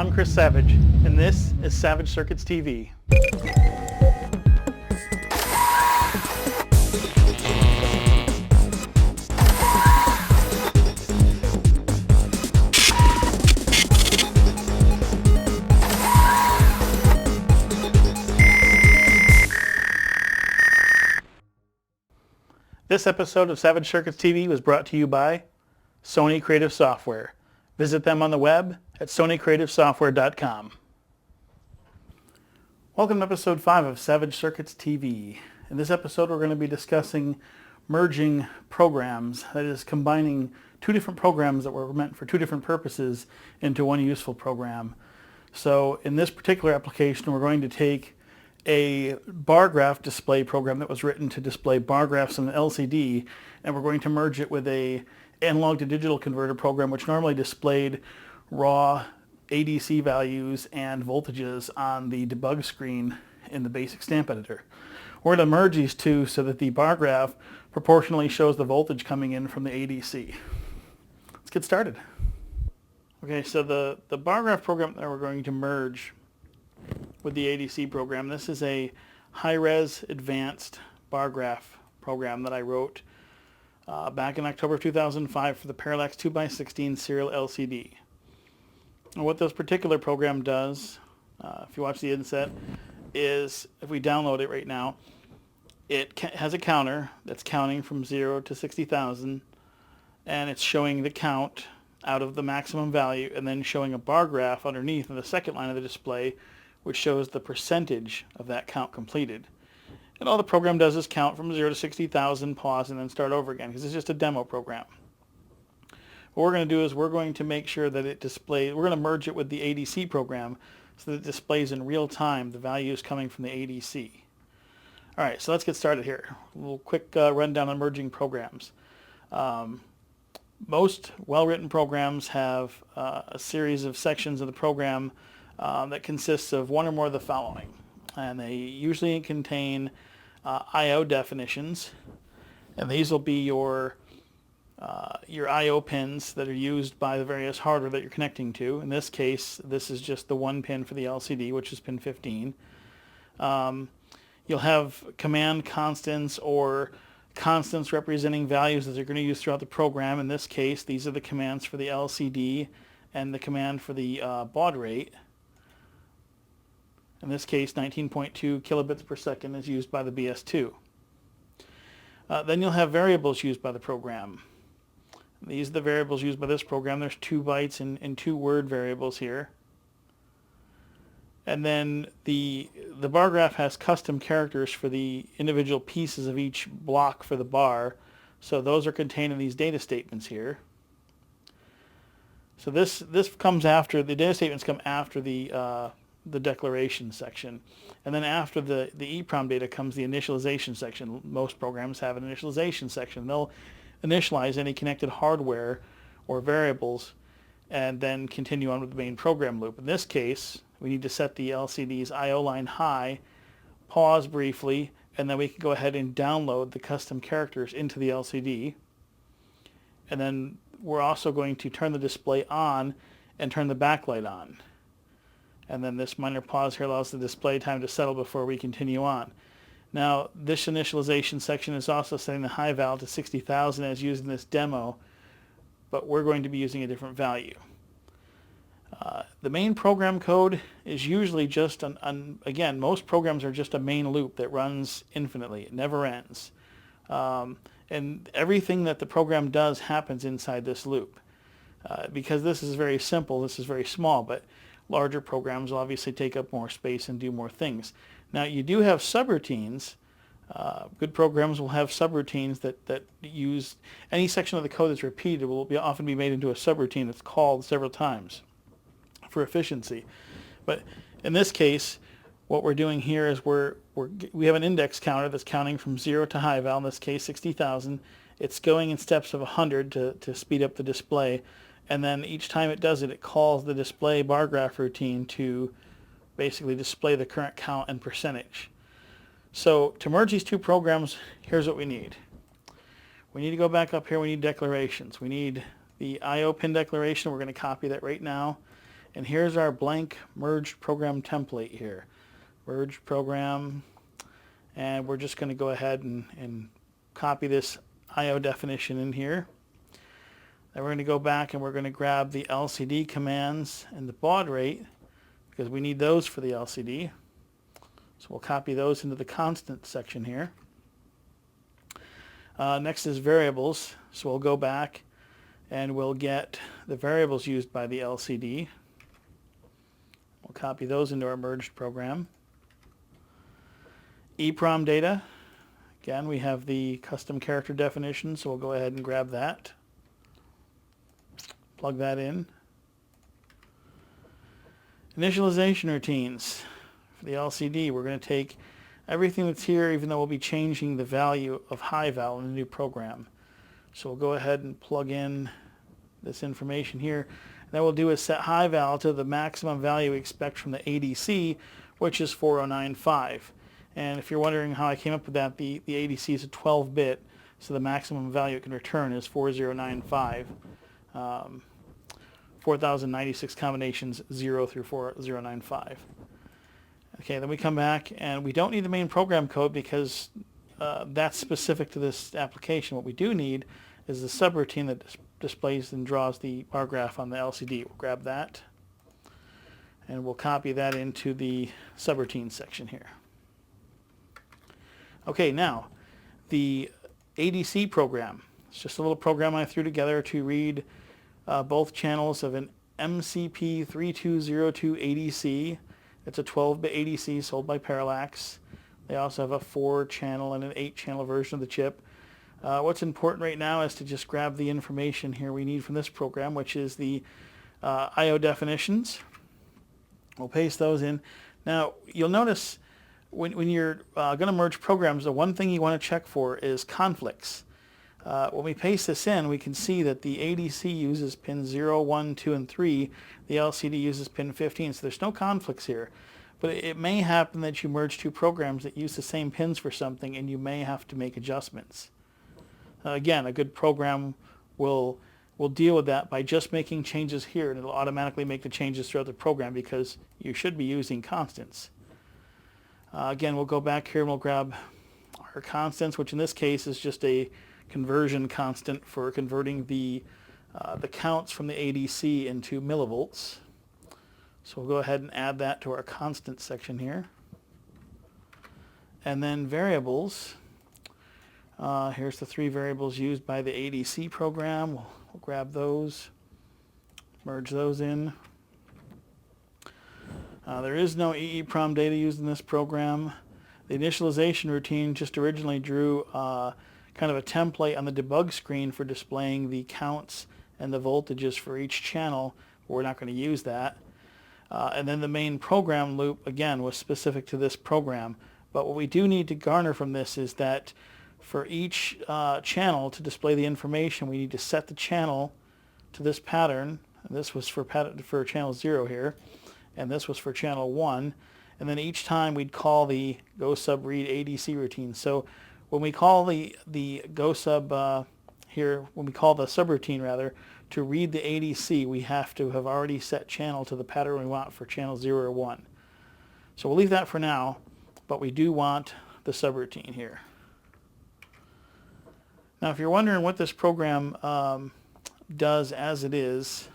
I'm Chris Savage, and this is Savage Circuits TV. This episode of Savage Circuits TV was brought to you by Sony Creative Software. Visit them on the web at sonycreativesoftware.com. Welcome to episode 5 of Savage Circuits TV. In this episode we're going to be discussing merging programs, that is combining two different programs that were meant for two different purposes into one useful program. So in this particular application we're going to take a bar graph display program that was written to display bar graphs on an LCD, and we're going to merge it with a analog to digital converter program which normally displayed raw ADC values and voltages on the debug screen in the basic stamp editor. We're going to merge these two so that the bar graph proportionally shows the voltage coming in from the ADC. Let's get started. Okay, so the bar graph program that we're going to merge with the ADC program, this is a high-res advanced bar graph program that I wrote back in October 2005 for the Parallax 2x16 serial LCD. And what this particular program does, if you watch the inset, is if we download it right now, it has a counter that's counting from 0 to 60,000, and it's showing the count out of the maximum value and then showing a bar graph underneath in the second line of the display which shows the percentage of that count completed. And all the program does is count from 0 to 60,000, pause, and then start over again, because it's just a demo program. What we're going to do is we're going to make sure that it displays, we're going to merge it with the ADC program so that it displays in real time the values coming from the ADC. Alright, so let's get started here. A little quick rundown on merging programs. Most well-written programs have a series of sections of the program that consists of one or more of the following, and they usually contain I/O definitions, and these will be your I/O pins that are used by the various hardware that you're connecting to. In this case, this is just the one pin for the LCD, which is pin 15. You'll have command constants or constants representing values that you're going to use throughout the program. In this case, these are the commands for the LCD and the command for the baud rate. In this case, 19.2 kilobits per second is used by the BS2. Then you'll have variables used by the program. These are the variables used by this program. There's 2 bytes and 2 word variables here. And then the bar graph has custom characters for the individual pieces of each block for the bar. So those are contained in these data statements here. So this comes after, the data statements come after the declaration section, and then after the EEPROM data comes the initialization section. Most programs have an initialization section. They'll initialize any connected hardware or variables and then continue on with the main program loop. In this case, we need to set the LCD's I/O line high, pause briefly, and then we can go ahead and download the custom characters into the LCD. And then we're also going to turn the display on and turn the backlight on. And then this minor pause here allows the display time to settle before we continue on. Now, this initialization section is also setting the high val to 60,000 as used in this demo, but we're going to be using a different value. The main program code is usually just, again, most programs are just a main loop that runs infinitely. It never ends. And everything that the program does happens inside this loop. Because this is very simple, this is very small, but larger programs will obviously take up more space and do more things. Now you do have subroutines. Good programs will have subroutines that use any section of the code that's repeated will often be made into a subroutine that's called several times for efficiency. But in this case, what we're doing here is we have an index counter that's counting from 0 to high val, in this case 60,000. It's going in steps of 100 to speed up the display. And then each time it does it, it calls the display bar graph routine to basically display the current count and percentage. So to merge these two programs, here's what we need. We need to go back up here. We need declarations. We need the I/O pin declaration. We're going to copy that right now. And here's our blank merged program template here. Merged program, and we're just going to go ahead and copy this IO definition in here. Then we're going to go back and we're going to grab the LCD commands and the baud rate, because we need those for the LCD. So we'll copy those into the constant section here. Next is variables. So we'll go back and we'll get the variables used by the LCD. We'll copy those into our merged program. EEPROM data. Again, we have the custom character definition, so we'll go ahead and grab that. Plug that in. Initialization routines. For the LCD, we're going to take everything that's here, even though we'll be changing the value of high val in the new program. So we'll go ahead and plug in this information here. And then we'll do is set high val to the maximum value we expect from the ADC, which is 4095. And if you're wondering how I came up with that, the ADC is a 12-bit, so the maximum value it can return is 4095. 4096 combinations 0 through 4095. Okay, then we come back and we don't need the main program code because that's specific to this application. What we do need is the subroutine that displays and draws the bar graph on the LCD. We'll grab that and we'll copy that into the subroutine section here. Okay, now the ADC program. It's just a little program I threw together to read both channels of an MCP3202 ADC. It's a 12-bit ADC sold by Parallax. They also have a 4-channel and an 8-channel version of the chip. What's important right now is to just grab the information here we need from this program, which is the IO definitions. We'll paste those in. Now, you'll notice when you're going to merge programs, the one thing you want to check for is conflicts. When we paste this in, we can see that the ADC uses pin 0, 1, 2, and 3. The LCD uses pin 15, so there's no conflicts here. But it may happen that you merge two programs that use the same pins for something, and you may have to make adjustments. Again, a good program will deal with that by just making changes here, and it'll automatically make the changes throughout the program because you should be using constants. Again, we'll go back here and we'll grab our constants, which in this case is just a conversion constant for converting the counts from the ADC into millivolts. So we'll go ahead and add that to our constant section here. And then variables. Here's the 3 variables used by the ADC program. We'll grab those, merge those in. There is no EEPROM data used in this program. The initialization routine just originally drew kind of a template on the debug screen for displaying the counts and the voltages for each channel. We're not going to use that. And then the main program loop, again, was specific to this program. But what we do need to garner from this is that for each channel to display the information, we need to set the channel to this pattern. And this was for channel 0 here, and this was for channel 1. And then each time we'd call the go sub read ADC routine. So when we call the go sub here, when we call the subroutine rather, to read the ADC, we have to have already set channel to the pattern we want for channel 0 or 1. So we'll leave that for now, but we do want the subroutine here. Now, if you're wondering what this program does as it is,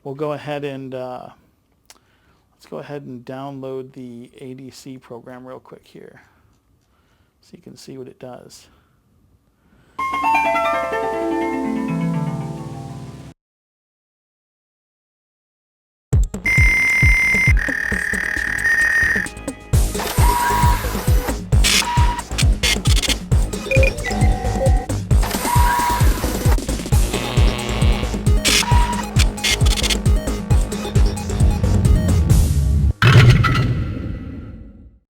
we'll go ahead and let's go ahead and download the ADC program real quick here so you can see what it does.